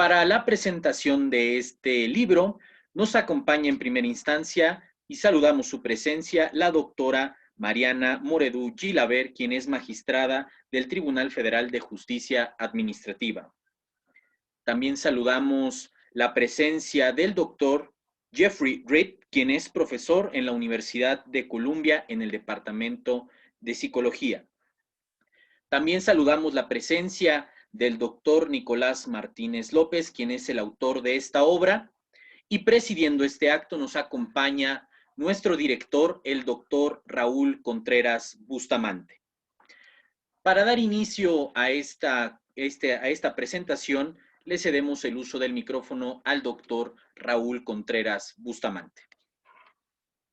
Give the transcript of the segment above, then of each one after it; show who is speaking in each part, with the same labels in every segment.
Speaker 1: Para la presentación de este libro, nos acompaña en primera instancia y saludamos su presencia la doctora Mariana Moredú Gilaber, quien es magistrada del Tribunal Federal de Justicia Administrativa. También saludamos la presencia del doctor Jeffrey Reed, quien es profesor en la Universidad de Columbia en el Departamento de Psicología. También saludamos la presencia del doctor Nicolás Martínez López, quien es el autor de esta obra, y presidiendo este acto nos acompaña nuestro director, el doctor Raúl Contreras Bustamante. Para dar inicio a esta presentación, le cedemos el uso del micrófono al doctor Raúl Contreras Bustamante.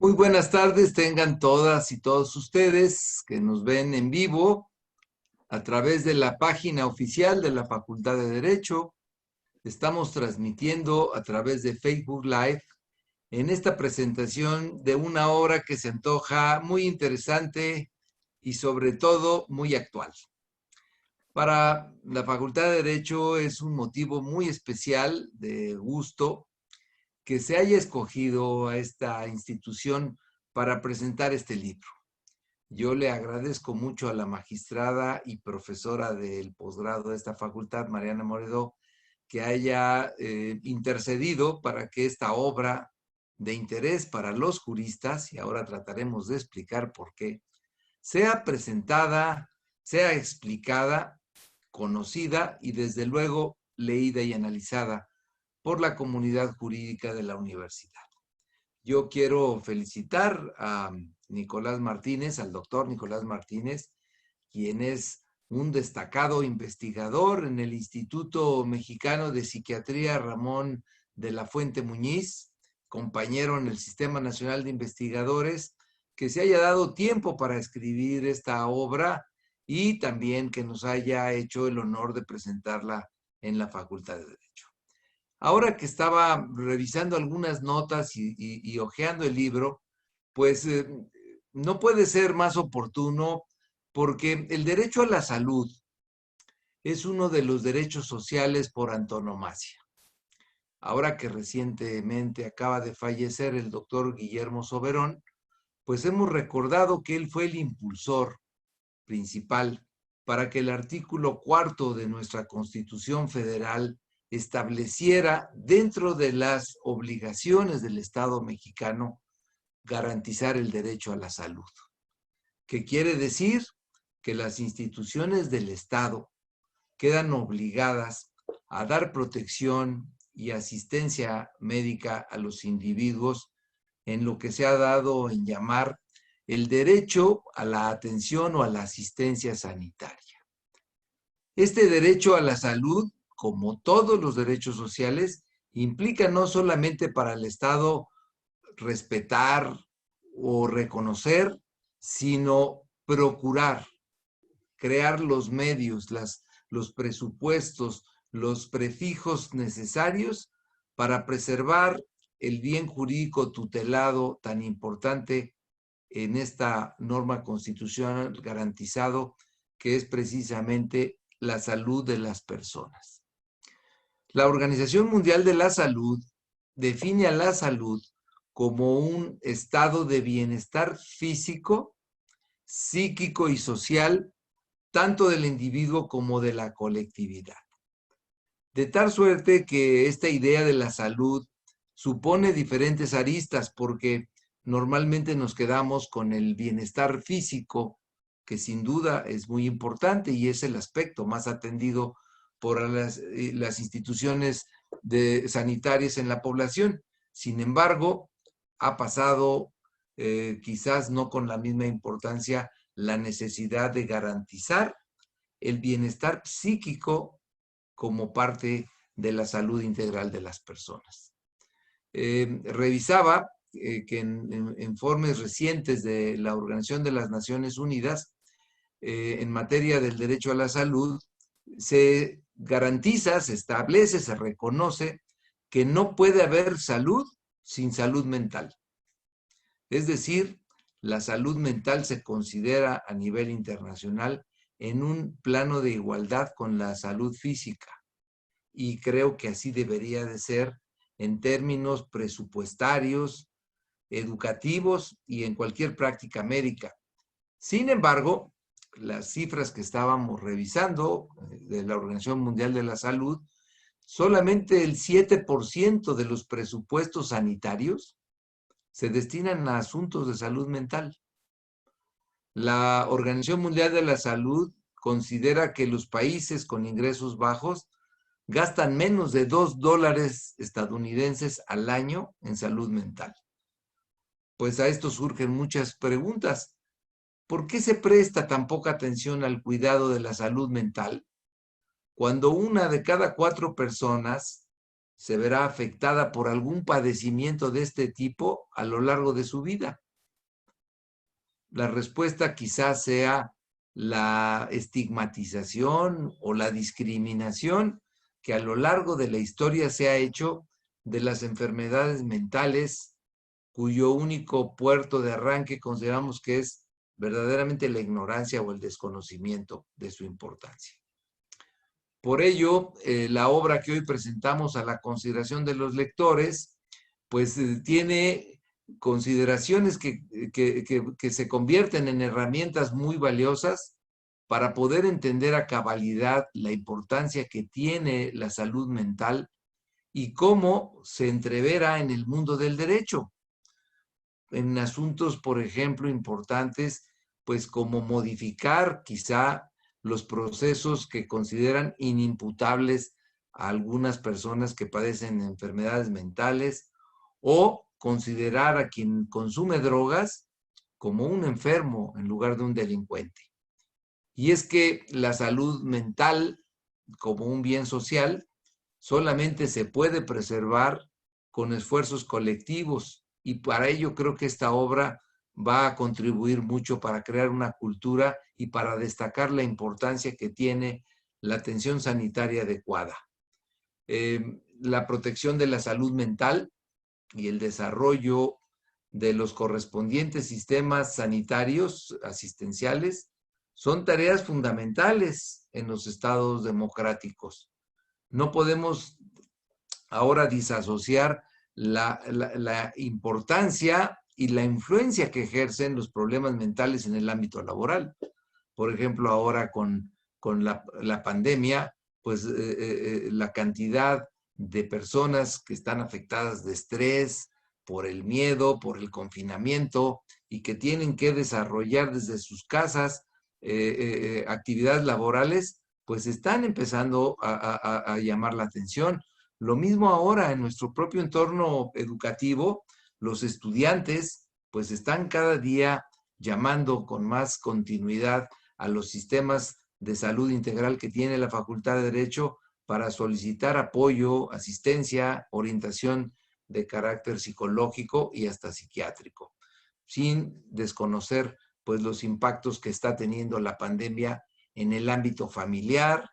Speaker 2: Muy buenas tardes, tengan todas y todos ustedes que nos ven en vivo a través de la página oficial de la Facultad de Derecho. Estamos transmitiendo a través de Facebook Live en esta presentación de una obra que se antoja muy interesante y sobre todo muy actual. Para la Facultad de Derecho es un motivo muy especial de gusto que se haya escogido a esta institución para presentar este libro. Yo le agradezco mucho a la magistrada y profesora del posgrado de esta facultad, Mariana Moredú, que haya intercedido para que esta obra de interés para los juristas, y ahora trataremos de explicar por qué, sea presentada, sea explicada, conocida y desde luego leída y analizada por la comunidad jurídica de la universidad. Yo quiero felicitar a Nicolás Martínez, al doctor Nicolás Martínez, quien es un destacado investigador en el Instituto Mexicano de Psiquiatría Ramón de la Fuente Muñiz, compañero en el Sistema Nacional de Investigadores, que se haya dado tiempo para escribir esta obra y también que nos haya hecho el honor de presentarla en la Facultad de Derecho. Ahora que estaba revisando algunas notas y hojeando el libro, pues no puede ser más oportuno porque el derecho a la salud es uno de los derechos sociales por antonomasia. Ahora que recientemente acaba de fallecer el doctor Guillermo Soberón, pues hemos recordado que él fue el impulsor principal para que el artículo 4 de nuestra Constitución Federal estableciera dentro de las obligaciones del Estado mexicano garantizar el derecho a la salud. ¿Qué quiere decir? Que las instituciones del Estado quedan obligadas a dar protección y asistencia médica a los individuos en lo que se ha dado en llamar el derecho a la atención o a la asistencia sanitaria. Este derecho a la salud, como todos los derechos sociales, implica no solamente para el Estado respetar o reconocer, sino procurar, crear los medios, los presupuestos, los prefijos necesarios para preservar el bien jurídico tutelado tan importante en esta norma constitucional garantizado, que es precisamente la salud de las personas. La Organización Mundial de la Salud define a la salud como un estado de bienestar físico, psíquico y social, tanto del individuo como de la colectividad. De tal suerte que esta idea de la salud supone diferentes aristas, porque normalmente nos quedamos con el bienestar físico, que sin duda es muy importante y es el aspecto más atendido por las instituciones sanitarias en la población. Sin embargo, ha pasado quizás no con la misma importancia la necesidad de garantizar el bienestar psíquico como parte de la salud integral de las personas. Revisaba que en informes recientes de la Organización de las Naciones Unidas, en materia del derecho a la salud, se garantiza, se establece, se reconoce que no puede haber salud sin salud mental. Es decir, la salud mental se considera a nivel internacional en un plano de igualdad con la salud física. y creo que así debería de ser en términos presupuestarios, educativos y en cualquier práctica médica. Sin embargo, las cifras que estábamos revisando de la Organización Mundial de la Salud, solamente el 7% de los presupuestos sanitarios se destinan a asuntos de salud mental. La Organización Mundial de la Salud considera que los países con ingresos bajos gastan menos de $2 estadounidenses al año en salud mental. Pues a esto surgen muchas preguntas. ¿Por qué se presta tan poca atención al cuidado de la salud mental cuando 1 de cada 4 personas se verá afectada por algún padecimiento de este tipo a lo largo de su vida? La respuesta quizás sea la estigmatización o la discriminación que a lo largo de la historia se ha hecho de las enfermedades mentales, cuyo único puerto de arranque consideramos que es verdaderamente la ignorancia o el desconocimiento de su importancia. Por ello, la obra que hoy presentamos a la consideración de los lectores, pues tiene consideraciones que se convierten en herramientas muy valiosas para poder entender a cabalidad la importancia que tiene la salud mental y cómo se entrevera en el mundo del derecho, en asuntos, por ejemplo, importantes, pues como modificar quizá los procesos que consideran inimputables a algunas personas que padecen enfermedades mentales, o considerar a quien consume drogas como un enfermo en lugar de un delincuente. Y es que la salud mental, como un bien social, solamente se puede preservar con esfuerzos colectivos, y para ello creo que esta obra va a contribuir mucho para crear una cultura y para destacar la importancia que tiene la atención sanitaria adecuada. La protección de la salud mental y el desarrollo de los correspondientes sistemas sanitarios asistenciales son tareas fundamentales en los estados democráticos. No podemos ahora disasociar la importancia y la influencia que ejercen los problemas mentales en el ámbito laboral. Por ejemplo, ahora con la pandemia, pues la cantidad de personas que están afectadas de estrés, por el miedo, por el confinamiento, y que tienen que desarrollar desde sus casas actividades laborales, pues están empezando a llamar la atención. Lo mismo ahora en nuestro propio entorno educativo, los estudiantes pues están cada día llamando con más continuidad a los sistemas de salud integral que tiene la Facultad de Derecho para solicitar apoyo, asistencia, orientación de carácter psicológico y hasta psiquiátrico, sin desconocer pues los impactos que está teniendo la pandemia en el ámbito familiar,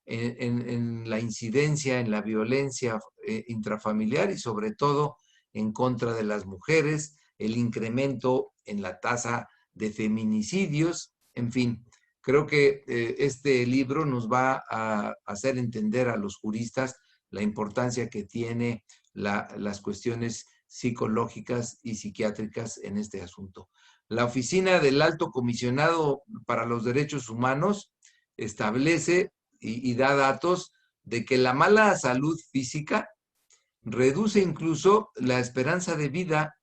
Speaker 2: en la incidencia en la violencia intrafamiliar y sobre todo en contra de las mujeres, el incremento en la tasa de feminicidios, en fin. Creo que este libro nos va a hacer entender a los juristas la importancia que tiene las cuestiones psicológicas y psiquiátricas en este asunto. La Oficina del Alto Comisionado para los Derechos Humanos establece y da datos de que la mala salud física reduce incluso la esperanza de vida.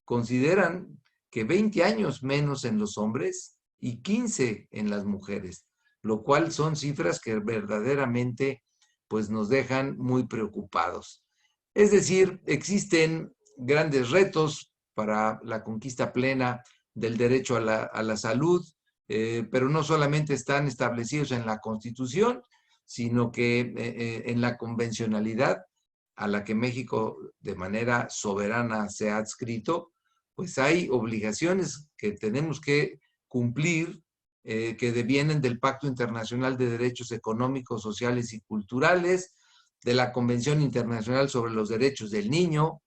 Speaker 2: Consideran que 20 años menos en los hombres y 15 en las mujeres, lo cual son cifras que verdaderamente pues nos dejan muy preocupados. Es decir, existen grandes retos para la conquista plena del derecho a la salud, pero no solamente están establecidos en la Constitución, sino que en la convencionalidad a la que México de manera soberana se ha adscrito, pues hay obligaciones que tenemos que cumplir, que devienen del Pacto Internacional de Derechos Económicos, Sociales y Culturales, de la Convención Internacional sobre los Derechos del Niño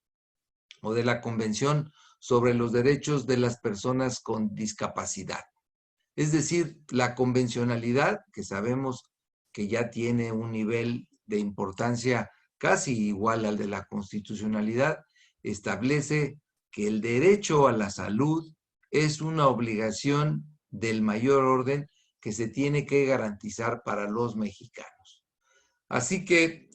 Speaker 2: o de la Convención sobre los Derechos de las Personas con Discapacidad. Es decir, la convencionalidad, que sabemos que ya tiene un nivel de importancia casi igual al de la constitucionalidad, establece que el derecho a la salud es una obligación del mayor orden que se tiene que garantizar para los mexicanos. Así que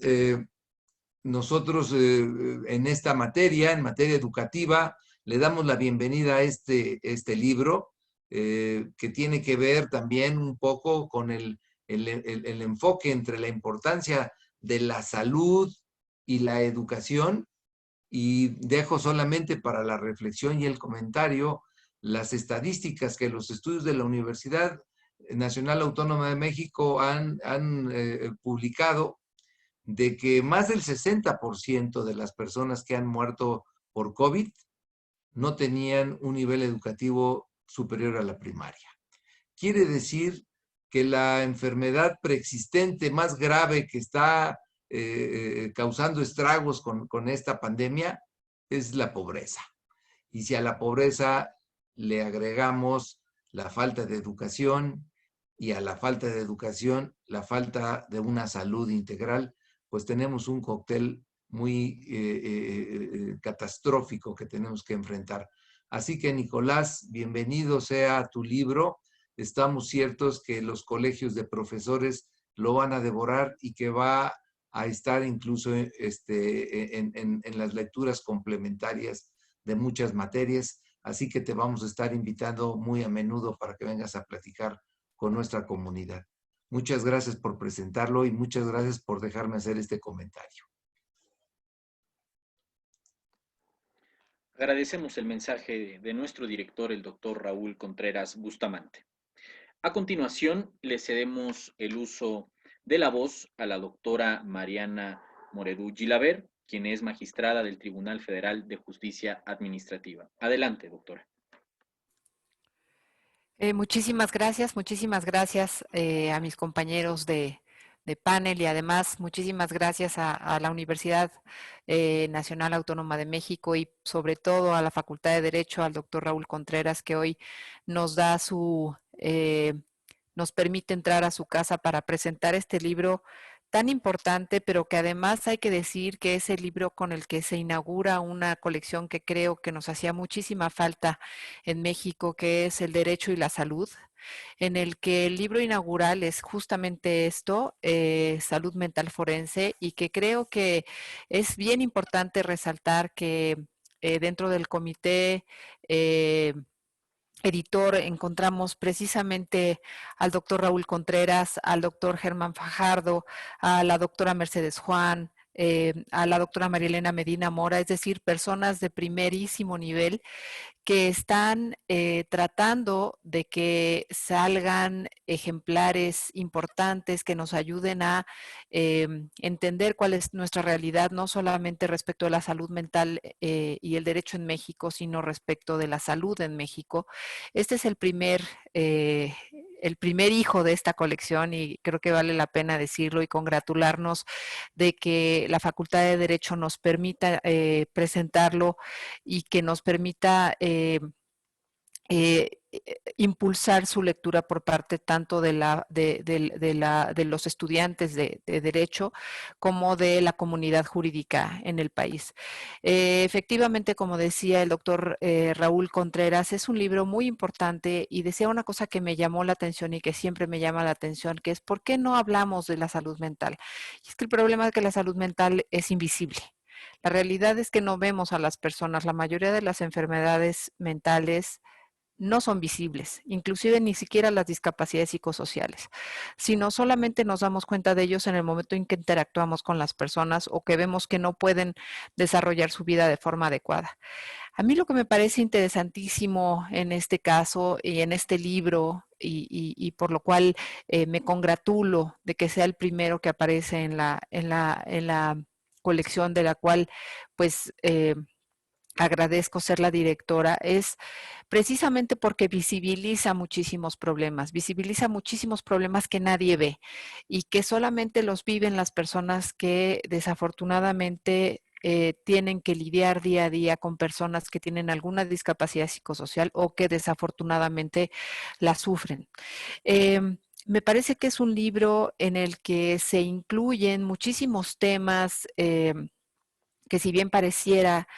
Speaker 2: nosotros en esta materia, en materia educativa, le damos la bienvenida a este libro que tiene que ver también un poco con el enfoque entre la importancia de la salud y la educación, y dejo solamente para la reflexión y el comentario las estadísticas que los estudios de la Universidad Nacional Autónoma de México han publicado, de que más del 60% de las personas que han muerto por COVID no tenían un nivel educativo superior a la primaria. Quiere decir que la enfermedad preexistente más grave que está causando estragos con esta pandemia es la pobreza. Y si a la pobreza le agregamos la falta de educación, y a la falta de educación la falta de una salud integral, pues tenemos un cóctel muy catastrófico que tenemos que enfrentar. Así que, Nicolás, bienvenido sea a tu libro. Estamos ciertos que los colegios de profesores lo van a devorar y que va a estar incluso en las lecturas complementarias de muchas materias. Así que te vamos a estar invitando muy a menudo para que vengas a platicar con nuestra comunidad. Muchas gracias por presentarlo y muchas gracias por dejarme hacer este comentario.
Speaker 1: Agradecemos el mensaje de nuestro director, el doctor Raúl Contreras Bustamante. A continuación, le cedemos el uso de la voz a la doctora Mariana Moredú Gilabert, quien es magistrada del Tribunal Federal de Justicia Administrativa. Adelante, doctora.
Speaker 3: Muchísimas gracias a mis compañeros de panel, y además muchísimas gracias a la Universidad Nacional Autónoma de México y sobre todo a la Facultad de Derecho, al doctor Raúl Contreras, que hoy nos da nos permite entrar a su casa para presentar este libro tan importante, pero que además hay que decir que es el libro con el que se inaugura una colección que creo que nos hacía muchísima falta en México, que es El Derecho y la Salud, en el que el libro inaugural es justamente esto, salud mental forense, y que creo que es bien importante resaltar que dentro del comité editor encontramos precisamente al doctor Raúl Contreras, al doctor Germán Fajardo, a la doctora Mercedes Juan, a la doctora Marielena Medina Mora, es decir, personas de primerísimo nivel que están tratando de que salgan ejemplares importantes que nos ayuden a entender cuál es nuestra realidad, no solamente respecto a la salud mental y el derecho en México, sino respecto de la salud en México. Este es el primer hijo de esta colección, y creo que vale la pena decirlo y congratularnos de que la Facultad de Derecho nos permita presentarlo y que nos permita impulsar su lectura por parte tanto de los estudiantes de Derecho como de la comunidad jurídica en el país. Efectivamente, como decía el doctor Raúl Contreras, es un libro muy importante, y decía una cosa que me llamó la atención y que siempre me llama la atención, que es ¿por qué no hablamos de la salud mental? Y es que el problema es que la salud mental es invisible. La realidad es que no vemos a las personas. La mayoría de las enfermedades mentales no son visibles, inclusive ni siquiera las discapacidades psicosociales, sino solamente nos damos cuenta de ellos en el momento en que interactuamos con las personas o que vemos que no pueden desarrollar su vida de forma adecuada. A mí lo que me parece interesantísimo en este caso y en este libro, y por lo cual me congratulo de que sea el primero que aparece en la colección, de la cual pues agradezco ser la directora, es precisamente porque visibiliza muchísimos problemas que nadie ve y que solamente los viven las personas que desafortunadamente tienen que lidiar día a día con personas que tienen alguna discapacidad psicosocial o que desafortunadamente la sufren. Me parece que es un libro en el que se incluyen muchísimos temas que si bien pareciera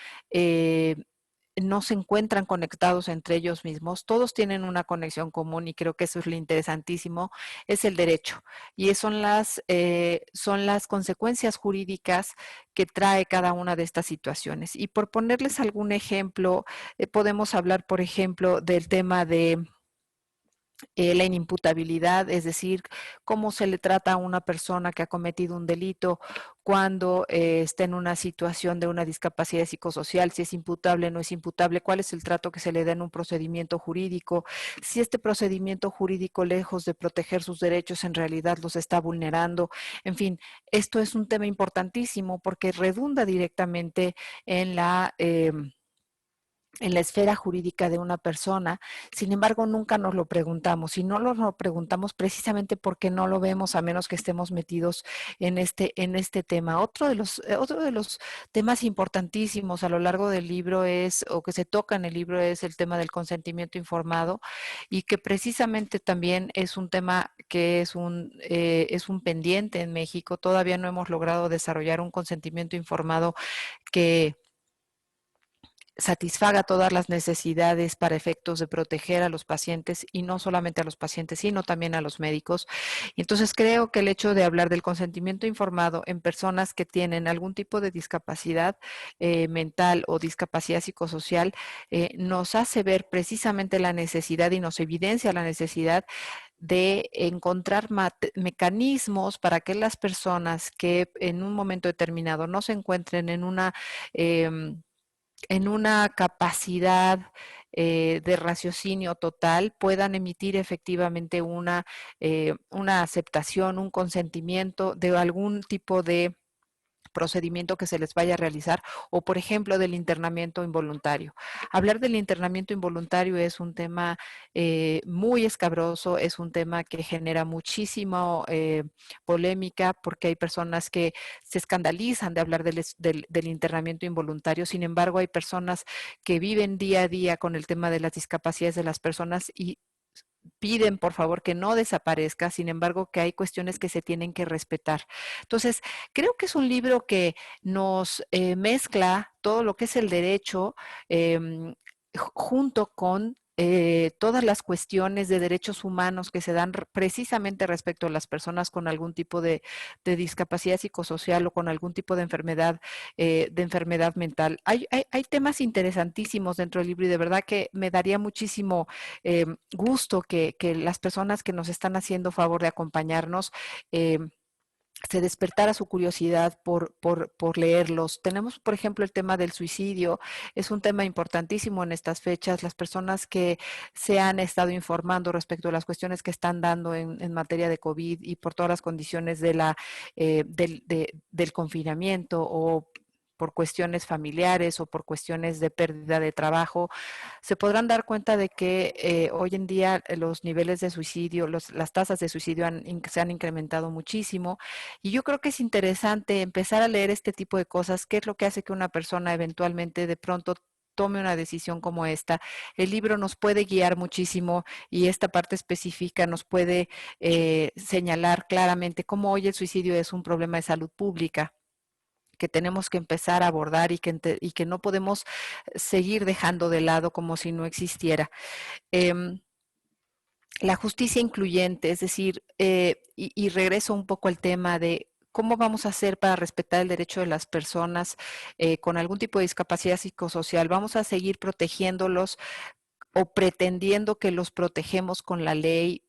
Speaker 3: no se encuentran conectados entre ellos mismos, todos tienen una conexión común y creo que eso es lo interesantísimo, es el derecho. Y son las consecuencias jurídicas que trae cada una de estas situaciones. Y por ponerles algún ejemplo, podemos hablar, por ejemplo, del tema de la inimputabilidad, es decir, cómo se le trata a una persona que ha cometido un delito cuando está en una situación de una discapacidad psicosocial, si es imputable o no es imputable, cuál es el trato que se le da en un procedimiento jurídico, si este procedimiento jurídico, lejos de proteger sus derechos, en realidad los está vulnerando. En fin, esto es un tema importantísimo porque redunda directamente en la esfera jurídica de una persona. Sin embargo, nunca nos lo preguntamos y no lo preguntamos precisamente porque no lo vemos a menos que estemos metidos en este tema. Otro de los temas importantísimos a lo largo del libro es, o que se toca en el libro, es el tema del consentimiento informado y que precisamente también es un tema que es un pendiente en México. Todavía no hemos logrado desarrollar un consentimiento informado que satisfaga todas las necesidades para efectos de proteger a los pacientes y no solamente a los pacientes, sino también a los médicos. Y entonces creo que el hecho de hablar del consentimiento informado en personas que tienen algún tipo de discapacidad mental o discapacidad psicosocial nos hace ver precisamente la necesidad y nos evidencia la necesidad de encontrar mecanismos para que las personas que en un momento determinado no se encuentren en una capacidad de raciocinio total, puedan emitir efectivamente una aceptación, un consentimiento de algún tipo de procedimiento que se les vaya a realizar o, por ejemplo, del internamiento involuntario. Hablar del internamiento involuntario es un tema muy escabroso, es un tema que genera muchísima polémica porque hay personas que se escandalizan de hablar del internamiento involuntario. Sin embargo, hay personas que viven día a día con el tema de las discapacidades de las personas y piden por favor que no desaparezca, sin embargo que hay cuestiones que se tienen que respetar. Entonces, creo que es un libro que nos mezcla todo lo que es el derecho junto con todas las cuestiones de derechos humanos que se dan precisamente respecto a las personas con algún tipo de discapacidad psicosocial o con algún tipo de enfermedad mental. Hay temas interesantísimos dentro del libro y de verdad que me daría muchísimo gusto que las personas que nos están haciendo favor de acompañarnos se despertara su curiosidad por leerlos. Tenemos, por ejemplo, el tema del suicidio. Es un tema importantísimo en estas fechas. Las personas que se han estado informando respecto a las cuestiones que están dando en materia de COVID y por todas las condiciones del confinamiento o por cuestiones familiares o por cuestiones de pérdida de trabajo, se podrán dar cuenta de que hoy en día los niveles de suicidio, las tasas de suicidio se han incrementado muchísimo y yo creo que es interesante empezar a leer este tipo de cosas, qué es lo que hace que una persona eventualmente de pronto tome una decisión como esta. El libro nos puede guiar muchísimo y esta parte específica nos puede señalar claramente cómo hoy el suicidio es un problema de salud pública que tenemos que empezar a abordar y que no podemos seguir dejando de lado como si no existiera. Eh, la justicia incluyente, es decir, y regreso un poco al tema de cómo vamos a hacer para respetar el derecho de las personas con algún tipo de discapacidad psicosocial. Vamos a seguir protegiéndolos o pretendiendo que los protegemos con la ley.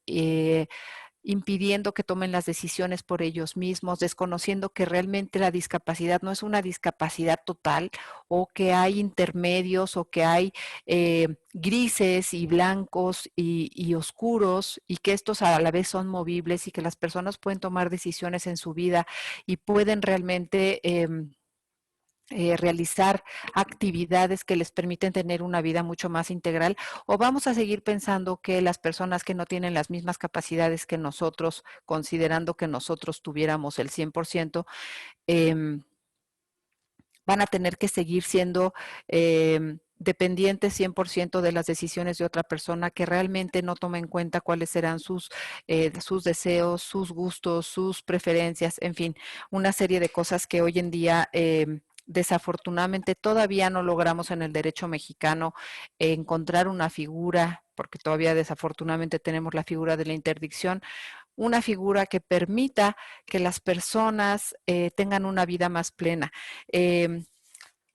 Speaker 3: Impidiendo que tomen las decisiones por ellos mismos, desconociendo que realmente la discapacidad no es una discapacidad total o que hay intermedios o que hay grises y blancos y oscuros y que estos a la vez son movibles y que las personas pueden tomar decisiones en su vida y pueden realmente realizar actividades que les permiten tener una vida mucho más integral, o vamos a seguir pensando que las personas que no tienen las mismas capacidades que nosotros, considerando que nosotros tuviéramos el 100%, eh, van a tener que seguir siendo dependientes 100% de las decisiones de otra persona, que realmente no toma en cuenta cuáles serán sus deseos, sus gustos, sus preferencias, en fin, una serie de cosas que hoy en día desafortunadamente todavía no logramos en el derecho mexicano encontrar una figura, porque todavía desafortunadamente tenemos la figura de la interdicción, una figura que permita que las personas tengan una vida más plena.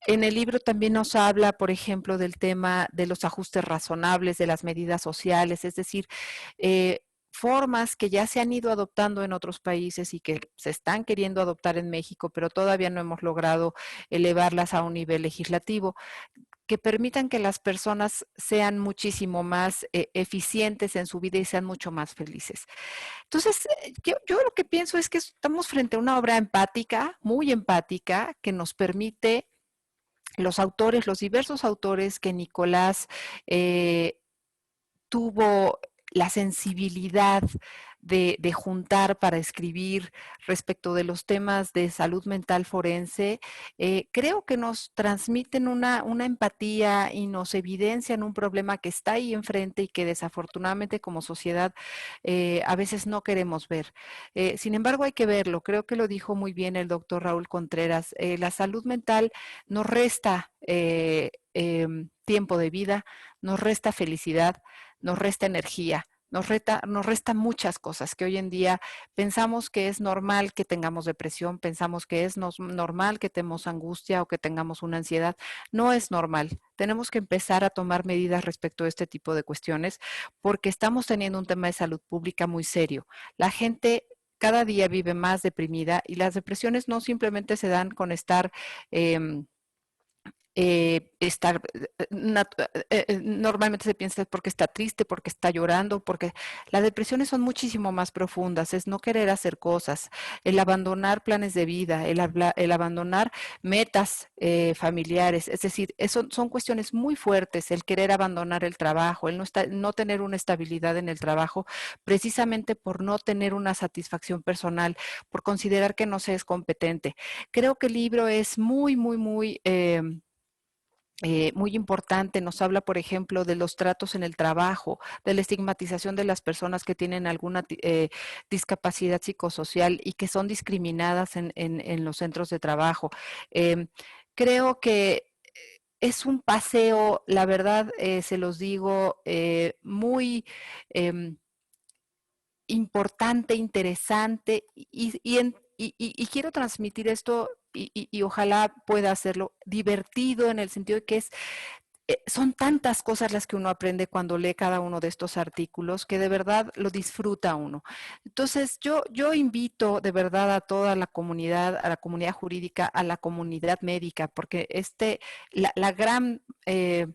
Speaker 3: En el libro también nos habla, por ejemplo, del tema de los ajustes razonables, de las medidas sociales, es decir, formas que ya se han ido adoptando en otros países y que se están queriendo adoptar en México, pero todavía no hemos logrado elevarlas a un nivel legislativo, que permitan que las personas sean muchísimo más eficientes en su vida y sean mucho más felices. Entonces, yo lo que pienso es que estamos frente a una obra empática, muy empática, que nos permite los autores, los diversos autores que Nicolás tuvo la sensibilidad de juntar para escribir respecto de los temas de salud mental forense, creo que nos transmiten una empatía y nos evidencian un problema que está ahí enfrente y que desafortunadamente como sociedad a veces no queremos ver. Sin embargo, hay que verlo. Creo que lo dijo muy bien el doctor Raúl Contreras. La salud mental nos resta tiempo de vida, nos resta felicidad, nos resta energía, nos resta muchas cosas que hoy en día pensamos que es normal que tengamos depresión, pensamos que es normal que tengamos angustia o que tengamos una ansiedad. No es normal. Tenemos que empezar a tomar medidas respecto a este tipo de cuestiones porque estamos teniendo un tema de salud pública muy serio. La gente cada día vive más deprimida y las depresiones no simplemente se dan con estar estar, normalmente se piensa porque está triste, porque está llorando, porque las depresiones son muchísimo más profundas, es no querer hacer cosas, el abandonar planes de vida, el abandonar metas familiares, es decir, son cuestiones muy fuertes, el querer abandonar el trabajo, el no tener una estabilidad en el trabajo, precisamente por no tener una satisfacción personal, por considerar que no se es competente. Creo que el libro es muy importante, nos habla, por ejemplo, de los tratos en el trabajo, de la estigmatización de las personas que tienen alguna discapacidad psicosocial y que son discriminadas en los centros de trabajo. Eh, Creo que es un paseo, la verdad, se los digo, muy importante, interesante y quiero transmitir esto y ojalá pueda hacerlo divertido en el sentido de que son tantas cosas las que uno aprende cuando lee cada uno de estos artículos que de verdad lo disfruta uno. Entonces, yo invito de verdad a toda a la comunidad jurídica, a la comunidad médica, porque la gran eh,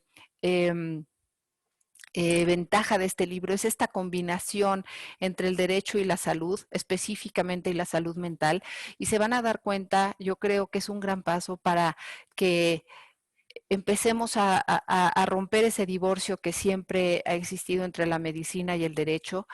Speaker 3: ventaja de este libro es esta combinación entre el derecho y la salud, específicamente y la salud mental, y se van a dar cuenta, yo creo que es un gran paso para que empecemos a romper ese divorcio que siempre ha existido entre la medicina y el derecho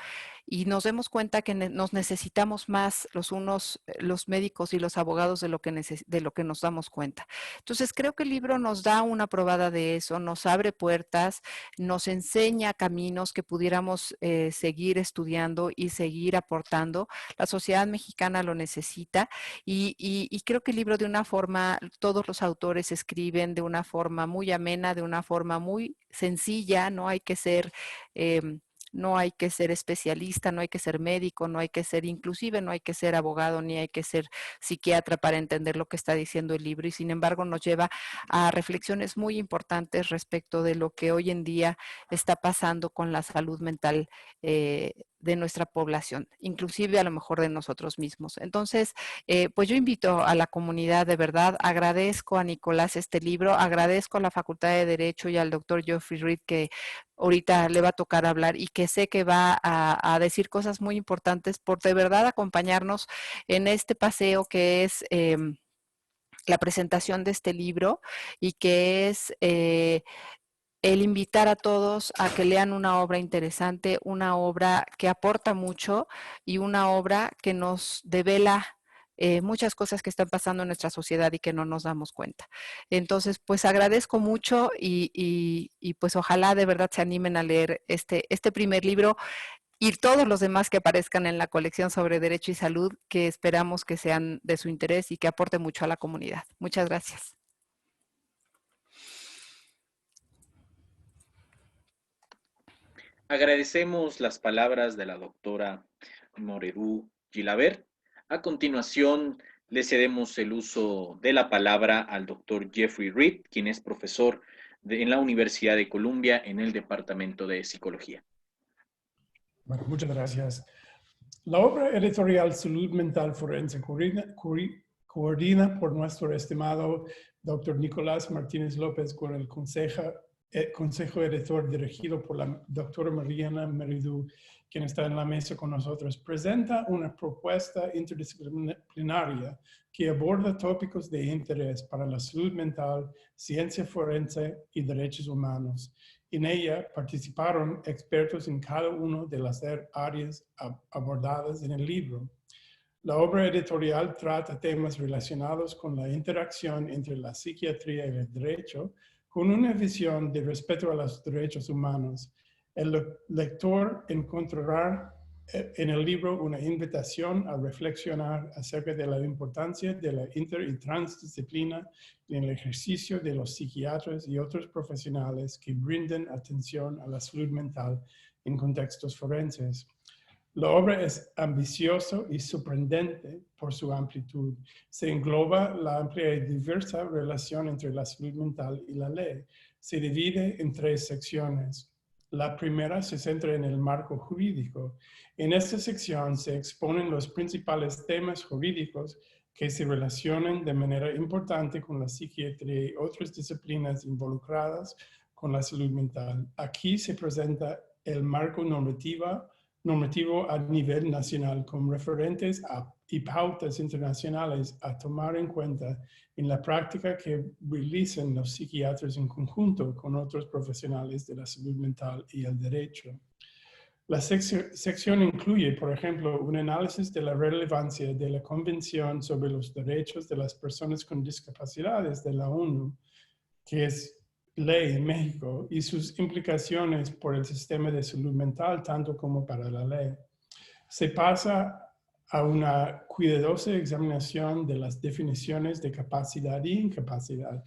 Speaker 3: y nos demos cuenta que nos necesitamos más los médicos y los abogados de lo que nos damos cuenta. Entonces creo que el libro nos da una probada de eso, nos abre puertas, nos enseña caminos que pudiéramos seguir estudiando y seguir aportando. La sociedad mexicana lo necesita y creo que el libro de una forma, todos los autores escriben de una forma muy amena, de una forma muy sencilla, no hay que ser... no hay que ser especialista, no hay que ser médico, no hay que ser, inclusive no hay que ser abogado, ni hay que ser psiquiatra para entender lo que está diciendo el libro y sin embargo nos lleva a reflexiones muy importantes respecto de lo que hoy en día está pasando con la salud mental de nuestra población, inclusive a lo mejor de nosotros mismos. Entonces, pues yo invito a la comunidad de verdad, agradezco a Nicolás este libro, agradezco a la Facultad de Derecho y al doctor Geoffrey Reed que ahorita le va a tocar hablar y que sé que va a decir cosas muy importantes por de verdad acompañarnos en este paseo que es la presentación de este libro y que es el invitar a todos a que lean una obra interesante, una obra que aporta mucho y una obra que nos devela muchas cosas que están pasando en nuestra sociedad y que no nos damos cuenta. Entonces, pues agradezco mucho y pues ojalá de verdad se animen a leer este primer libro y todos los demás que aparezcan en la colección sobre Derecho y Salud, que esperamos que sean de su interés y que aporte mucho a la comunidad. Muchas gracias.
Speaker 1: Agradecemos las palabras de la doctora Moredú Gilabert. A continuación, le cedemos el uso de la palabra al doctor Jeffrey Reed, quien es profesor en la Universidad de Columbia en el Departamento de Psicología.
Speaker 4: Bueno, muchas gracias. La obra editorial Salud Mental Forense coordina por nuestro estimado doctor Nicolás Martínez López con el consejo editor dirigido por la doctora Mariana Moredú, quien está en la mesa con nosotros, presenta una propuesta interdisciplinaria que aborda tópicos de interés para la salud mental, ciencia forense y derechos humanos. En ella participaron expertos en cada una de las áreas abordadas en el libro. La obra editorial trata temas relacionados con la interacción entre la psiquiatría y el derecho, con una visión de respeto a los derechos humanos. El lector encontrará en el libro una invitación a reflexionar acerca de la importancia de la inter- y transdisciplina en el ejercicio de los psiquiatras y otros profesionales que brinden atención a la salud mental en contextos forenses. La obra es ambiciosa y sorprendente por su amplitud. Se engloba la amplia y diversa relación entre la salud mental y la ley. Se divide en 3 secciones. La primera se centra en el marco jurídico. En esta sección se exponen los principales temas jurídicos que se relacionan de manera importante con la psiquiatría y otras disciplinas involucradas con la salud mental. Aquí se presenta el marco normativo a nivel nacional con referentes y pautas internacionales a tomar en cuenta en la práctica que realicen los psiquiatras en conjunto con otros profesionales de la salud mental y el derecho. La sección incluye, por ejemplo, un análisis de la relevancia de la Convención sobre los Derechos de las Personas con Discapacidades de la ONU, que es ley en México, y sus implicaciones por el sistema de salud mental, tanto como para la ley. Se pasa a una cuidadosa examinación de las definiciones de capacidad e incapacidad.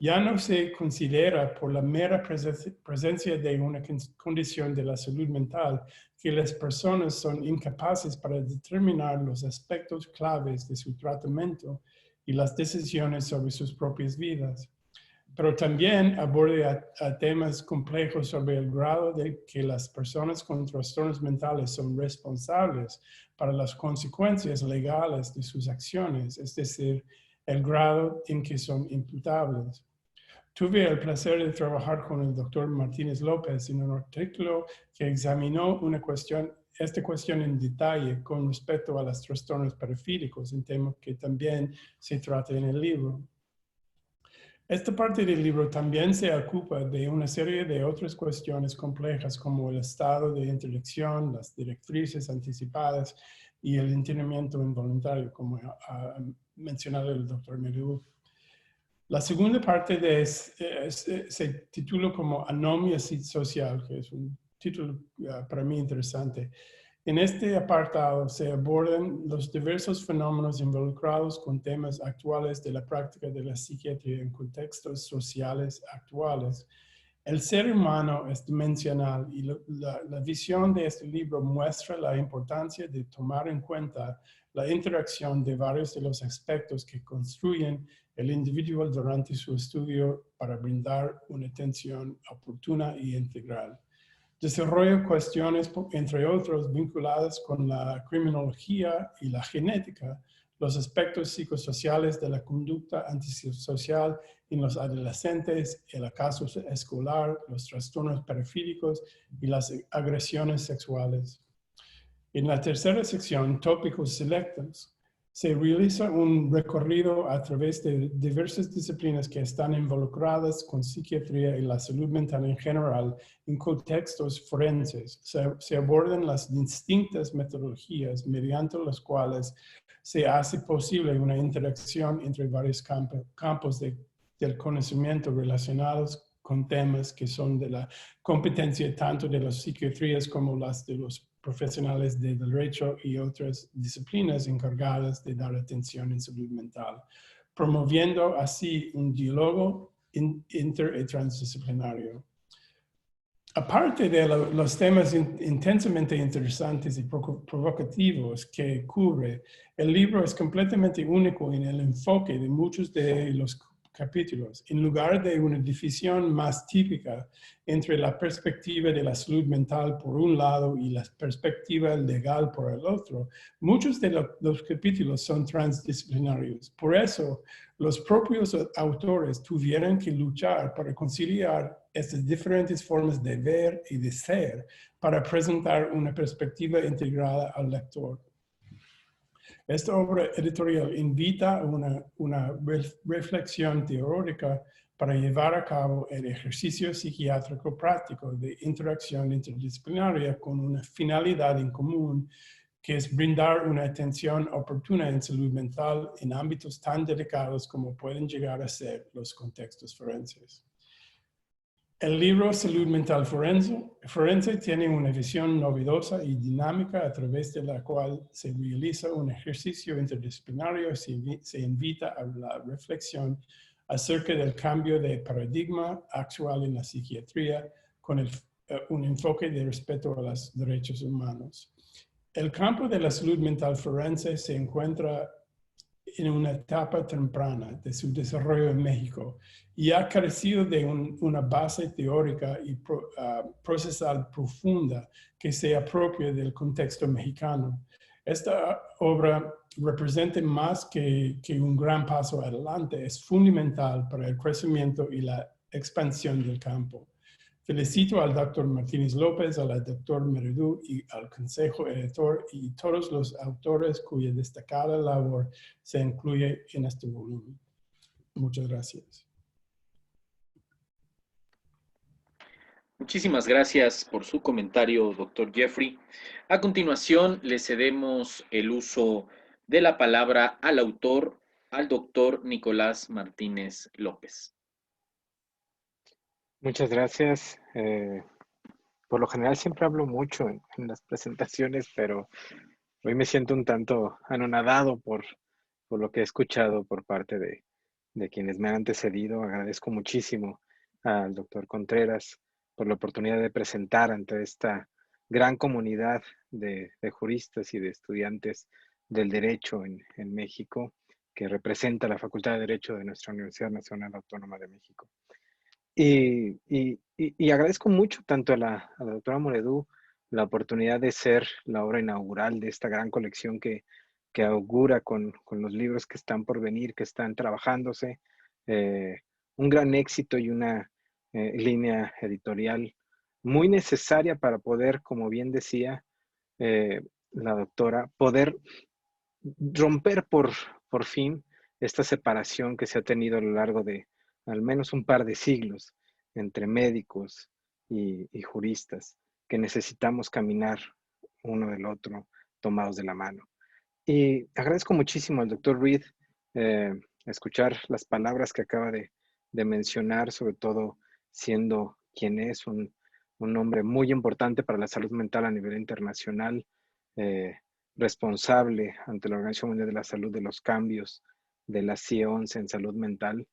Speaker 4: Ya no se considera por la mera presencia de una condición de la salud mental que las personas son incapaces para determinar los aspectos claves de su tratamiento y las decisiones sobre sus propias vidas. Pero también aborda temas complejos sobre el grado de que las personas con trastornos mentales son responsables para las consecuencias legales de sus acciones, es decir, el grado en que son imputables. Tuve el placer de trabajar con el doctor Martínez López en un artículo que examinó esta cuestión en detalle con respecto a los trastornos periféricos, un tema que también se trata en el libro. Esta parte del libro también se ocupa de una serie de otras cuestiones complejas como el estado de intelección, las directrices anticipadas y el entrenamiento involuntario, como ha mencionado el doctor Moredú. La segunda parte se titula como Anomia Social, que es un título para mí interesante. En este apartado se abordan los diversos fenómenos involucrados con temas actuales de la práctica de la psiquiatría en contextos sociales actuales. El ser humano es dimensional y la visión de este libro muestra la importancia de tomar en cuenta la interacción de varios de los aspectos que construyen el individuo durante su estudio para brindar una atención oportuna y integral. Desarrolla cuestiones, entre otros, vinculadas con la criminología y la genética, los aspectos psicosociales de la conducta antisocial en los adolescentes, el acoso escolar, los trastornos periféricos y las agresiones sexuales. En la tercera sección, tópicos selectos, Se realiza un recorrido a través de diversas disciplinas que están involucradas con psiquiatría y la salud mental en general en contextos forenses. Se abordan las distintas metodologías mediante las cuales se hace posible una interacción entre varios campos del conocimiento relacionados con temas que son de la competencia tanto de las psiquiatrías como las de los profesionales de derecho y otras disciplinas encargadas de dar atención en salud mental, promoviendo así un diálogo inter y transdisciplinario. Aparte de los temas intensamente interesantes y provocativos que cubre, el libro es completamente único en el enfoque de muchos de los capítulos. En lugar de una división más típica entre la perspectiva de la salud mental por un lado y la perspectiva legal por el otro, muchos de los capítulos son transdisciplinarios. Por eso, los propios autores tuvieron que luchar para conciliar estas diferentes formas de ver y de ser para presentar una perspectiva integrada al lector. Esta obra editorial invita a una reflexión teórica para llevar a cabo el ejercicio psiquiátrico práctico de interacción interdisciplinaria con una finalidad en común, que es brindar una atención oportuna en salud mental en ámbitos tan delicados como pueden llegar a ser los contextos forenses. El libro Salud Mental Forense tiene una visión novedosa y dinámica a través de la cual se realiza un ejercicio interdisciplinario y se invita a la reflexión acerca del cambio de paradigma actual en la psiquiatría con un enfoque de respeto a los derechos humanos. El campo de la salud mental forense se encuentra en una etapa temprana de su desarrollo en México y ha carecido de una base teórica y procesal profunda que sea propia del contexto mexicano. Esta obra representa más que un gran paso adelante, es fundamental para el crecimiento y la expansión del campo. Felicito al Dr. Martínez López, al Dr. Moredú y al Consejo Editor y todos los autores cuya destacada labor se incluye en este volumen. Muchas gracias.
Speaker 1: Muchísimas gracias por su comentario, doctor Jeffrey. A continuación, le cedemos el uso de la palabra al autor, al doctor Nicolás Martínez López.
Speaker 5: Muchas gracias. Por lo general siempre hablo mucho en las presentaciones, pero hoy me siento un tanto anonadado por lo que he escuchado por parte de quienes me han antecedido. Agradezco muchísimo al doctor Contreras por la oportunidad de presentar ante esta gran comunidad de juristas y de estudiantes del derecho en México, que representa la Facultad de Derecho de nuestra Universidad Nacional Autónoma de México. Y agradezco mucho tanto a la doctora Moredú la oportunidad de ser la obra inaugural de esta gran colección que augura con los libros que están por venir, que están trabajándose, un gran éxito y una línea editorial muy necesaria para poder, como bien decía la doctora, poder romper por fin esta separación que se ha tenido a lo largo de al menos un par de siglos entre médicos y juristas, que necesitamos caminar uno del otro tomados de la mano. Y agradezco muchísimo al doctor Reed escuchar las palabras que acaba de mencionar, sobre todo siendo quien es un hombre muy importante para la salud mental a nivel internacional, responsable ante la Organización Mundial de la Salud de los cambios de la CIE-11 en salud mental.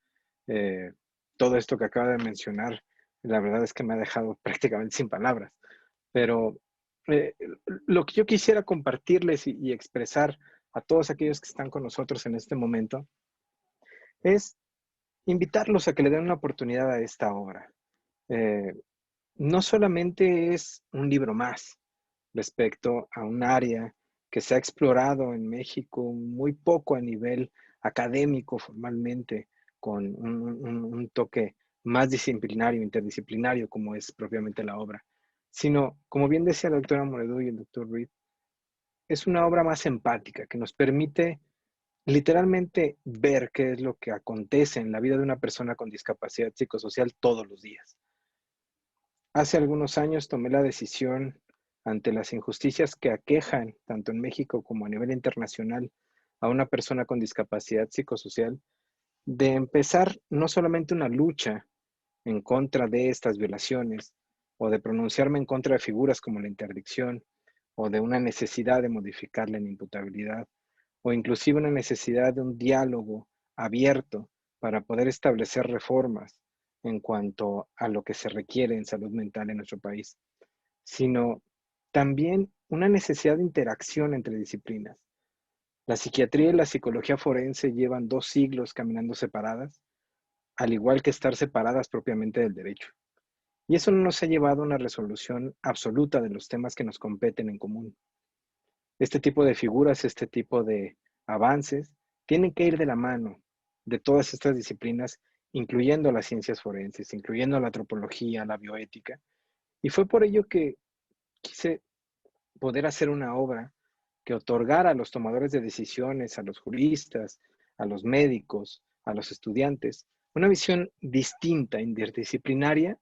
Speaker 5: Todo esto que acaba de mencionar, la verdad es que me ha dejado prácticamente sin palabras. Pero lo que yo quisiera compartirles y expresar a todos aquellos que están con nosotros en este momento es invitarlos a que le den una oportunidad a esta obra. No solamente es un libro más respecto a un área que se ha explorado en México muy poco a nivel académico formalmente, con un toque más disciplinario, interdisciplinario, como es propiamente la obra, sino, como bien decía la doctora Moredú y el doctor Reed, es una obra más empática que nos permite literalmente ver qué es lo que acontece en la vida de una persona con discapacidad psicosocial todos los días. Hace algunos años tomé la decisión, ante las injusticias que aquejan tanto en México como a nivel internacional a una persona con discapacidad psicosocial, de empezar no solamente una lucha en contra de estas violaciones, o de pronunciarme en contra de figuras como la interdicción, o de una necesidad de modificar la inimputabilidad, o inclusive una necesidad de un diálogo abierto para poder establecer reformas en cuanto a lo que se requiere en salud mental en nuestro país, sino también una necesidad de interacción entre disciplinas. La psiquiatría y la psicología forense llevan 2 siglos caminando separadas, al igual que estar separadas propiamente del derecho. Y eso no nos ha llevado a una resolución absoluta de los temas que nos competen en común. Este tipo de figuras, este tipo de avances, tienen que ir de la mano de todas estas disciplinas, incluyendo las ciencias forenses, incluyendo la antropología, la bioética. Y fue por ello que quise poder hacer una obra que otorgara a los tomadores de decisiones, a los juristas, a los médicos, a los estudiantes, una visión distinta, interdisciplinaria,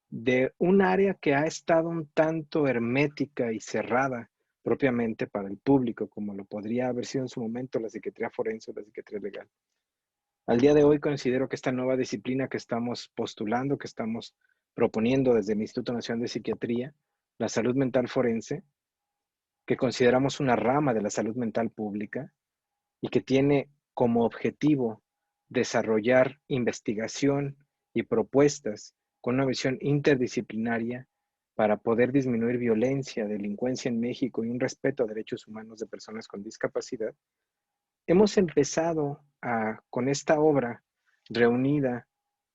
Speaker 5: de un área que ha estado un tanto hermética y cerrada propiamente para el público, como lo podría haber sido en su momento la psiquiatría forense o la psiquiatría legal. Al día de hoy considero que esta nueva disciplina que estamos postulando, que estamos proponiendo desde el Instituto Nacional de Psiquiatría, la salud mental forense, que consideramos una rama de la salud mental pública y que tiene como objetivo desarrollar investigación y propuestas con una visión interdisciplinaria para poder disminuir violencia, delincuencia en México y un respeto a derechos humanos de personas con discapacidad. Hemos empezado con esta obra reunida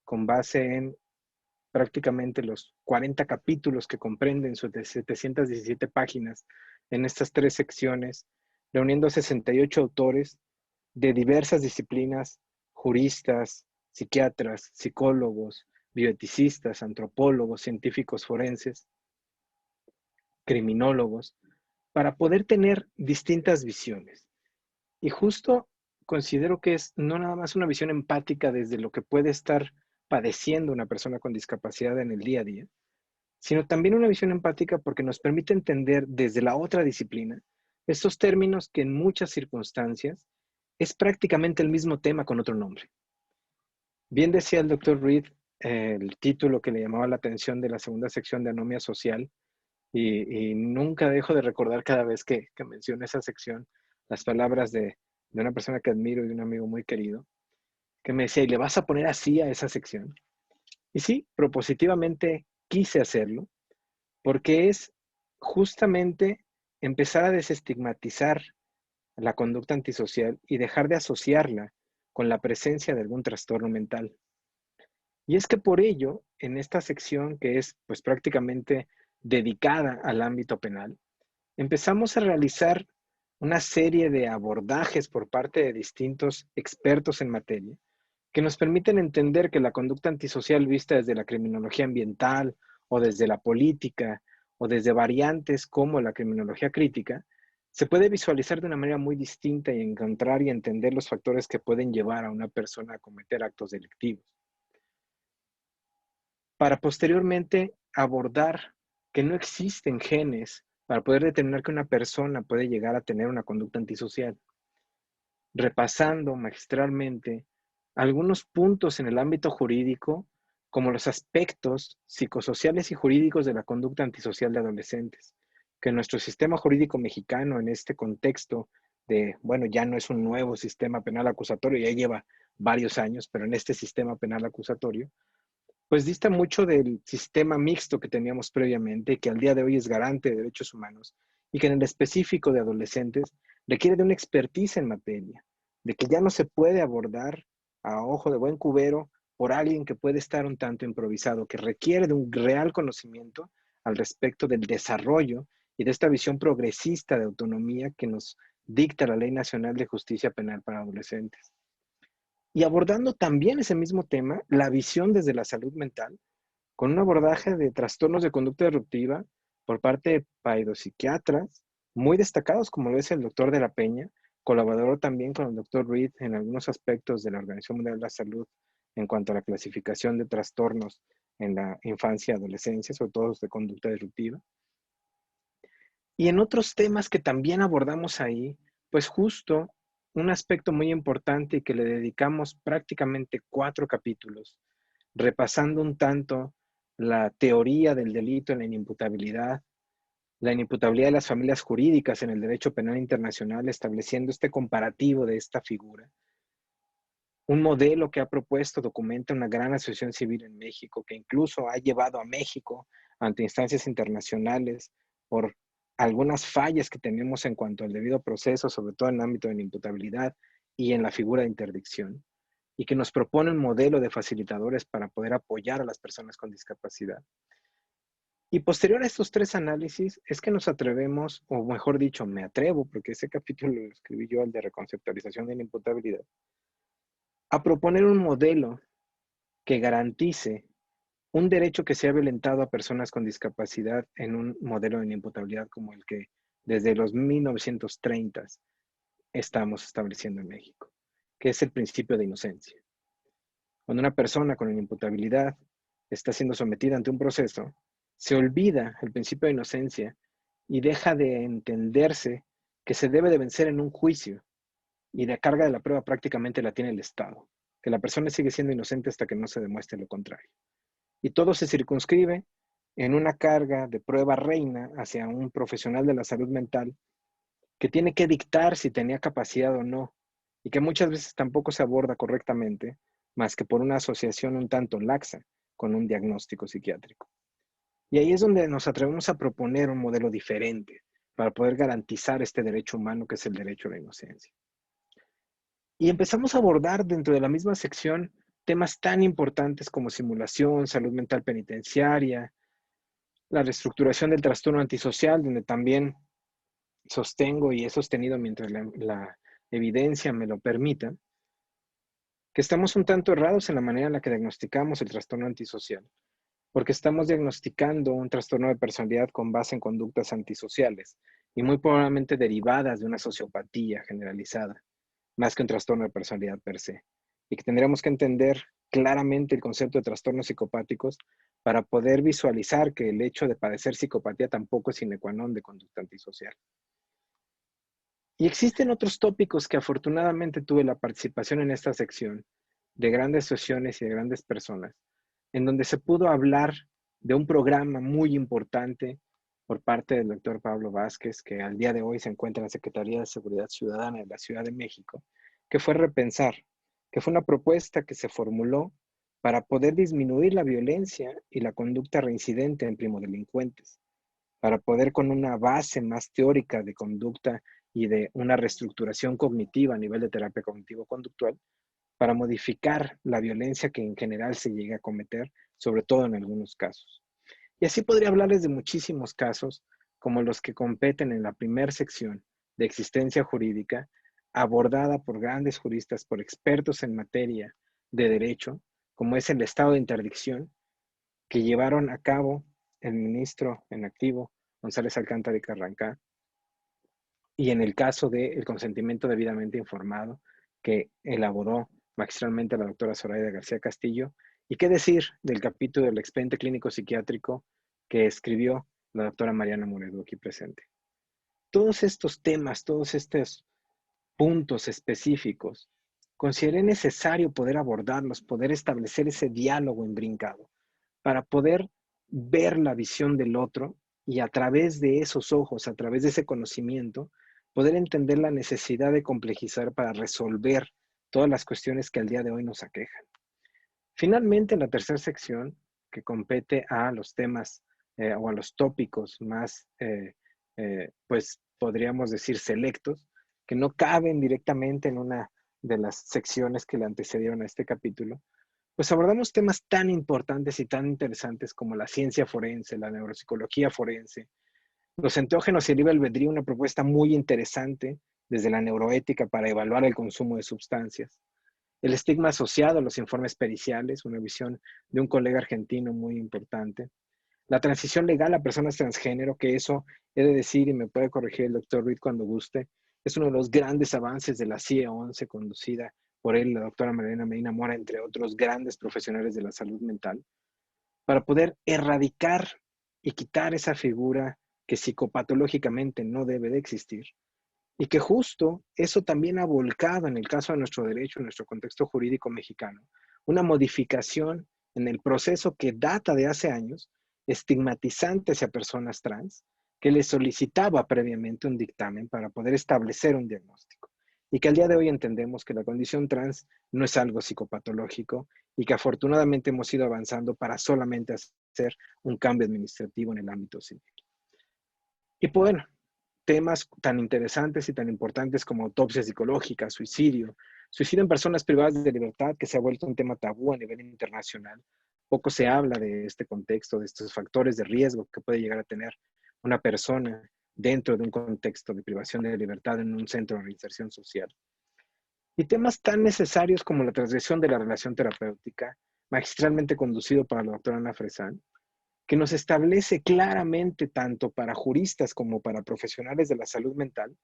Speaker 5: con base en prácticamente los 40 capítulos que comprenden sus 717 páginas en estas 3 secciones, reuniendo a 68 autores de diversas disciplinas, juristas, psiquiatras, psicólogos, bioeticistas, antropólogos, científicos forenses, criminólogos, para poder tener distintas visiones. Y justo considero que es no nada más una visión empática desde lo que puede estar padeciendo una persona con discapacidad en el día a día, sino también una visión empática porque nos permite entender desde la otra disciplina estos términos que en muchas circunstancias es prácticamente el mismo tema con otro nombre. Bien decía el doctor Reed, el título que le llamaba la atención de la segunda sección de Anomia Social, y nunca dejo de recordar cada vez que menciono esa sección las palabras de una persona que admiro y de un amigo muy querido, que me decía, ¿y le vas a poner así a esa sección? Y sí, propositivamente quise hacerlo, porque es justamente empezar a desestigmatizar la conducta antisocial y dejar de asociarla con la presencia de algún trastorno mental. Y es que por ello, en esta sección que es pues prácticamente dedicada al ámbito penal, empezamos a realizar una serie de abordajes por parte de distintos expertos en materia que nos permiten entender que la conducta antisocial vista desde la criminología ambiental o desde la política o desde variantes como la criminología crítica, se puede visualizar de una manera muy distinta y encontrar y entender los factores que pueden llevar a una persona a cometer actos delictivos. Para posteriormente abordar que no existen genes para poder determinar que una persona puede llegar a tener una conducta antisocial, repasando magistralmente algunos puntos en el ámbito jurídico, como los aspectos psicosociales y jurídicos de la conducta antisocial de adolescentes, que nuestro sistema jurídico mexicano en este contexto de, bueno, ya no es un nuevo sistema penal acusatorio, ya lleva varios años, pero en este sistema penal acusatorio, pues dista mucho del sistema mixto que teníamos previamente, que al día de hoy es garante de derechos humanos y que en el específico de adolescentes requiere de una expertise en materia, de que ya no se puede abordar a ojo de buen cubero por alguien que puede estar un tanto improvisado, que requiere de un real conocimiento al respecto del desarrollo y de esta visión progresista de autonomía que nos dicta la Ley Nacional de Justicia Penal para Adolescentes. Y abordando también ese mismo tema, la visión desde la salud mental, con un abordaje de trastornos de conducta disruptiva por parte de pseudopsiquiatras muy destacados, como lo es el doctor de la Peña, colaboró también con el doctor Reed en algunos aspectos de la Organización Mundial de la Salud en cuanto a la clasificación de trastornos en la infancia y adolescencia, sobre todo de conducta disruptiva. Y en otros temas que también abordamos ahí, pues justo un aspecto muy importante y que le dedicamos prácticamente 4 capítulos, repasando un tanto la teoría del delito en la inimputabilidad de las familias jurídicas en el derecho penal internacional, estableciendo este comparativo de esta figura. Un modelo que ha propuesto documenta una gran asociación civil en México, que incluso ha llevado a México ante instancias internacionales por algunas fallas que tenemos en cuanto al debido proceso, sobre todo en el ámbito de la imputabilidad y en la figura de interdicción, y que nos propone un modelo de facilitadores para poder apoyar a las personas con discapacidad. Y posterior a estos 3 análisis es que nos atrevemos, o mejor dicho, me atrevo, porque ese capítulo lo escribí yo, el de reconceptualización de la imputabilidad, a proponer un modelo que garantice un derecho que sea violentado a personas con discapacidad en un modelo de inimputabilidad como el que desde los 1930 estamos estableciendo en México, que es el principio de inocencia. Cuando una persona con inimputabilidad está siendo sometida ante un proceso, se olvida el principio de inocencia y deja de entenderse que se debe de vencer en un juicio y la carga de la prueba prácticamente la tiene el Estado, que la persona sigue siendo inocente hasta que no se demuestre lo contrario. Y todo se circunscribe en una carga de prueba reina hacia un profesional de la salud mental que tiene que dictar si tenía capacidad o no, y que muchas veces tampoco se aborda correctamente, más que por una asociación un tanto laxa con un diagnóstico psiquiátrico. Y ahí es donde nos atrevemos a proponer un modelo diferente para poder garantizar este derecho humano que es el derecho a la inocencia. Y empezamos a abordar dentro de la misma sección temas tan importantes como simulación, salud mental penitenciaria, la reestructuración del trastorno antisocial, donde también sostengo y he sostenido mientras la evidencia me lo permita, que estamos un tanto errados en la manera en la que diagnosticamos el trastorno antisocial, porque estamos diagnosticando un trastorno de personalidad con base en conductas antisociales y muy probablemente derivadas de una sociopatía generalizada, más que un trastorno de personalidad per se, y que tendríamos que entender claramente el concepto de trastornos psicopáticos para poder visualizar que el hecho de padecer psicopatía tampoco es sine qua non de conducta antisocial. Y existen otros tópicos que afortunadamente tuve la participación en esta sección de grandes sesiones y de grandes personas, en donde se pudo hablar de un programa muy importante por parte del doctor Pablo Vázquez, que al día de hoy se encuentra en la Secretaría de Seguridad Ciudadana de la Ciudad de México, que fue Repensar, que fue una propuesta que se formuló para poder disminuir la violencia y la conducta reincidente en primodelincuentes, para poder con una base más teórica de conducta y de una reestructuración cognitiva a nivel de terapia cognitivo-conductual, para modificar la violencia que en general se llega a cometer, sobre todo en algunos casos. Y así podría hablarles de muchísimos casos, como los que competen en la primera sección de existencia jurídica, abordada por grandes juristas, por expertos en materia de derecho, como es el estado de interdicción, que llevaron a cabo el ministro en activo, González Alcántara y Carrancá, y en el caso del consentimiento debidamente informado, que elaboró magistralmente la doctora Zoraida García Castillo, y qué decir del capítulo del expediente clínico psiquiátrico que escribió la doctora Mariana Moredú aquí presente. Todos estos temas, todos estos puntos específicos, consideré necesario poder abordarlos, poder establecer ese diálogo imbrincado, para poder ver la visión del otro y a través de esos ojos, a través de ese conocimiento, poder entender la necesidad de complejizar para resolver todas las cuestiones que al día de hoy nos aquejan. Finalmente, en la tercera sección, que compete a los temas o a los tópicos más, pues podríamos decir selectos, que no caben directamente en una de las secciones que le antecedieron a este capítulo, pues abordamos temas tan importantes y tan interesantes como la ciencia forense, la neuropsicología forense, los enteógenos y el libre albedrío, una propuesta muy interesante desde la neuroética para evaluar el consumo de sustancias, el estigma asociado a los informes periciales, una visión de un colega argentino muy importante, la transición legal a personas transgénero, que eso he de decir y me puede corregir el doctor Reed cuando guste, Es uno de los grandes avances de la CIE 11, conducida por él, la doctora Mariana Medina Mora, entre otros grandes profesionales de la salud mental, para poder erradicar y quitar esa figura que psicopatológicamente no debe de existir, y que justo eso también ha volcado en el caso de nuestro derecho, en nuestro contexto jurídico mexicano, una modificación en el proceso que data de hace años, estigmatizante hacia personas trans, que les solicitaba previamente un dictamen para poder establecer un diagnóstico. Y que al día de hoy entendemos que la condición trans no es algo psicopatológico y que afortunadamente hemos ido avanzando para solamente hacer un cambio administrativo en el ámbito civil. Y pues bueno, temas tan interesantes y tan importantes como autopsia psicológica, suicidio en personas privadas de libertad, que se ha vuelto un tema tabú a nivel internacional. Poco se habla de este contexto, de estos factores de riesgo que puede llegar a tener una persona dentro de un contexto de privación de libertad en un centro de reinserción social. Y temas tan necesarios como la transgresión de la relación terapéutica, magistralmente conducido por la doctora Ana Fresán, que nos establece claramente, tanto para juristas como para profesionales de la salud mental,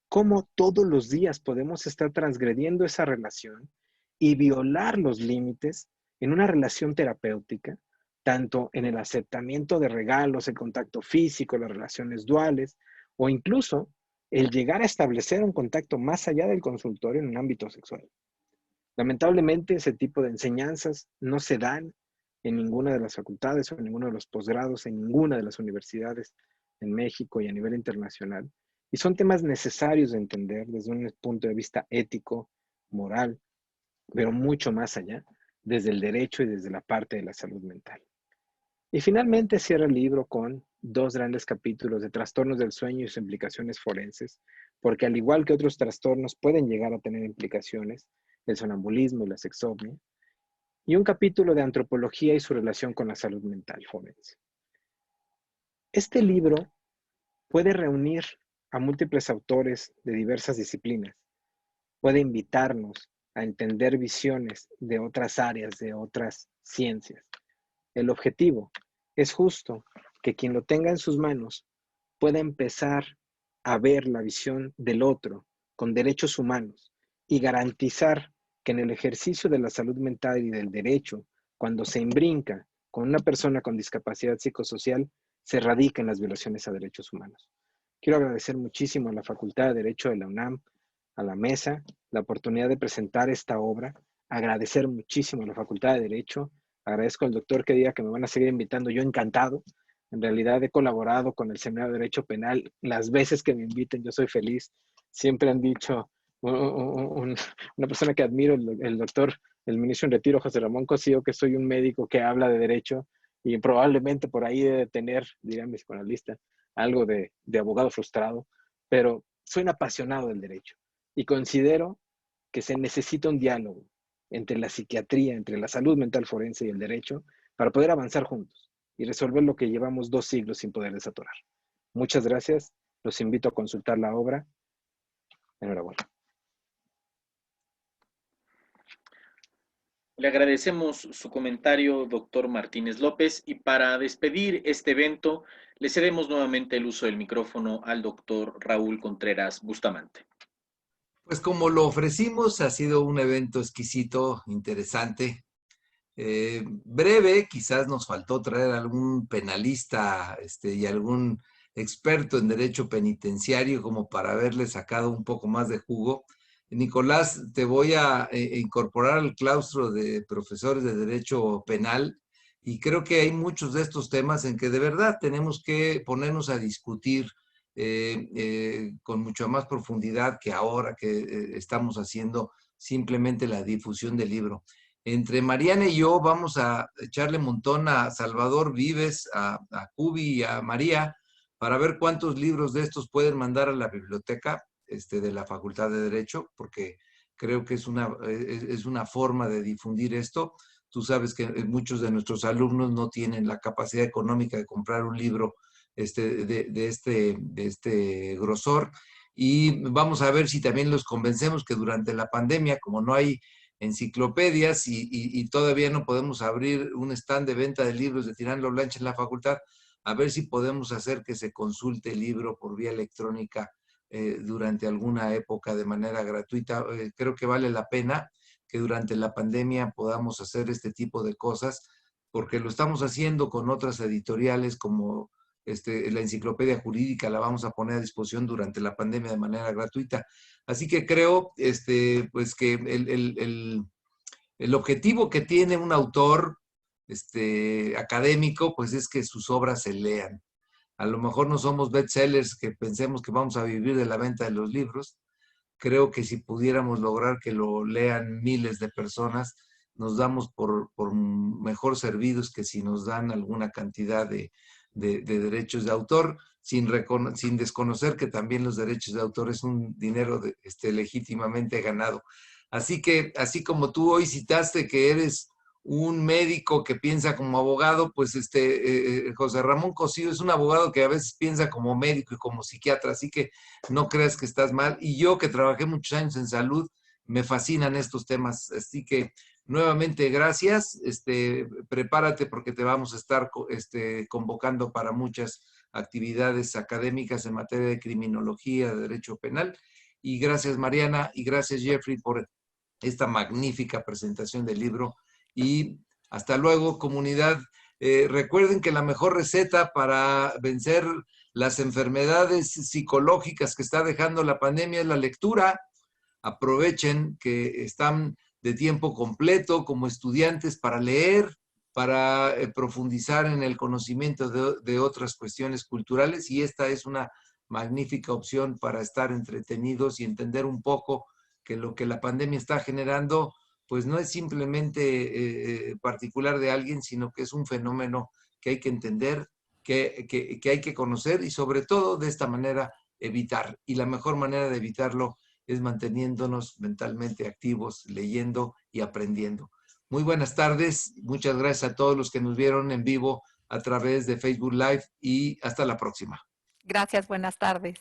Speaker 5: cómo todos los días podemos estar transgrediendo esa relación y violar los límites en una relación terapéutica, tanto en el aceptamiento de regalos, el contacto físico, las relaciones duales, o incluso el llegar a establecer un contacto más allá del consultorio en un ámbito sexual. Lamentablemente, ese tipo de enseñanzas no se dan en ninguna de las facultades o en ninguno de los posgrados, en ninguna de las universidades en México y a nivel internacional. Y son temas necesarios de entender desde un punto de vista ético, moral, pero mucho más allá, desde el derecho y desde la parte de la salud mental. Y finalmente cierra el libro con 2 grandes capítulos de trastornos del sueño y sus implicaciones forenses, porque al igual que otros trastornos pueden llegar a tener implicaciones, el sonambulismo y la sexomnia, y un capítulo de antropología y su relación con la salud mental forense. Este libro puede reunir a múltiples autores de diversas disciplinas, puede invitarnos a entender visiones de otras áreas, de otras ciencias. El objetivo es justo que quien lo tenga en sus manos pueda empezar a ver la visión del otro con derechos humanos y garantizar que en el ejercicio de la salud mental y del derecho, cuando se imbrinca con una persona con discapacidad psicosocial, se radican las violaciones a derechos humanos. Quiero agradecer muchísimo a la Facultad de Derecho de la UNAM, a la mesa, la oportunidad de presentar esta obra, agradecer muchísimo a la Facultad de Derecho, agradezco al doctor que diga que me van a seguir invitando, yo encantado. En realidad he colaborado con el Seminario de Derecho Penal las veces que me inviten, yo soy feliz. Siempre han dicho, una persona que admiro, el doctor, el ministro en retiro, José Ramón Cosío, que soy un médico que habla de derecho y probablemente por ahí debe tener, dirá mi psicoanalista, algo de abogado frustrado, pero soy un apasionado del derecho y considero que se necesita un diálogo entre la psiquiatría, entre la salud mental forense y el derecho para poder avanzar juntos y resolver lo que llevamos 2 siglos sin poder desatorar. Muchas gracias. Los invito a consultar la obra. Enhorabuena.
Speaker 1: Le agradecemos su comentario, doctor Martínez López, y para despedir este evento, le cedemos nuevamente el uso del micrófono al doctor Raúl Contreras Bustamante.
Speaker 2: Pues como lo ofrecimos, ha sido un evento exquisito, interesante. Breve, quizás nos faltó traer algún penalista y algún experto en derecho penitenciario como para haberle sacado un poco más de jugo. Nicolás, te voy a incorporar al claustro de profesores de derecho penal y creo que hay muchos de estos temas en que de verdad tenemos que ponernos a discutir con mucha más profundidad que ahora que estamos haciendo simplemente la difusión del libro. Entre Mariana y yo vamos a echarle montón a Salvador Vives, a Cubi y a María para ver cuántos libros de estos pueden mandar a la biblioteca de la Facultad de Derecho, porque creo que es una forma de difundir esto. Tú sabes que muchos de nuestros alumnos no tienen la capacidad económica de comprar un libro de este grosor, y vamos a ver si también los convencemos que durante la pandemia, como no hay enciclopedias y todavía no podemos abrir un stand de venta de libros de Tirán Blanche en la facultad, a ver si podemos hacer que se consulte el libro por vía electrónica durante alguna época de manera gratuita. Creo que vale la pena que durante la pandemia podamos hacer este tipo de cosas, porque lo estamos haciendo con otras editoriales como la Enciclopedia Jurídica, la vamos a poner a disposición durante la pandemia de manera gratuita. Así que creo pues que el objetivo que tiene un autor académico pues es que sus obras se lean. A lo mejor no somos bestsellers que pensemos que vamos a vivir de la venta de los libros. Creo que si pudiéramos lograr que lo lean miles de personas, nos damos por mejor servidos que si nos dan alguna cantidad de derechos de autor, sin desconocer que también los derechos de autor es un dinero legítimamente ganado. Así que, así como tú hoy citaste que eres un médico que piensa como abogado, pues José Ramón Cosío es un abogado que a veces piensa como médico y como psiquiatra, así que no creas que estás mal. Y yo, que trabajé muchos años en salud, me fascinan estos temas. Así que nuevamente gracias. Prepárate porque te vamos a estar convocando para muchas actividades académicas en materia de criminología, de derecho penal. Y gracias, Mariana, y gracias, Jeffrey, por esta magnífica presentación del libro. Y hasta luego, comunidad. Recuerden que la mejor receta para vencer las enfermedades psicológicas que está dejando la pandemia es la lectura. Aprovechen que están de tiempo completo como estudiantes para leer, para profundizar en el conocimiento de otras cuestiones culturales, y esta es una magnífica opción para estar entretenidos y entender un poco que lo que la pandemia está generando pues no es simplemente particular de alguien, sino que es un fenómeno que hay que entender, que hay que conocer y sobre todo de esta manera evitar. Y la mejor manera de evitarlo es manteniéndonos mentalmente activos, leyendo y aprendiendo. Muy buenas tardes, muchas gracias a todos los que nos vieron en vivo a través de Facebook Live y hasta la próxima.
Speaker 3: Gracias, buenas tardes.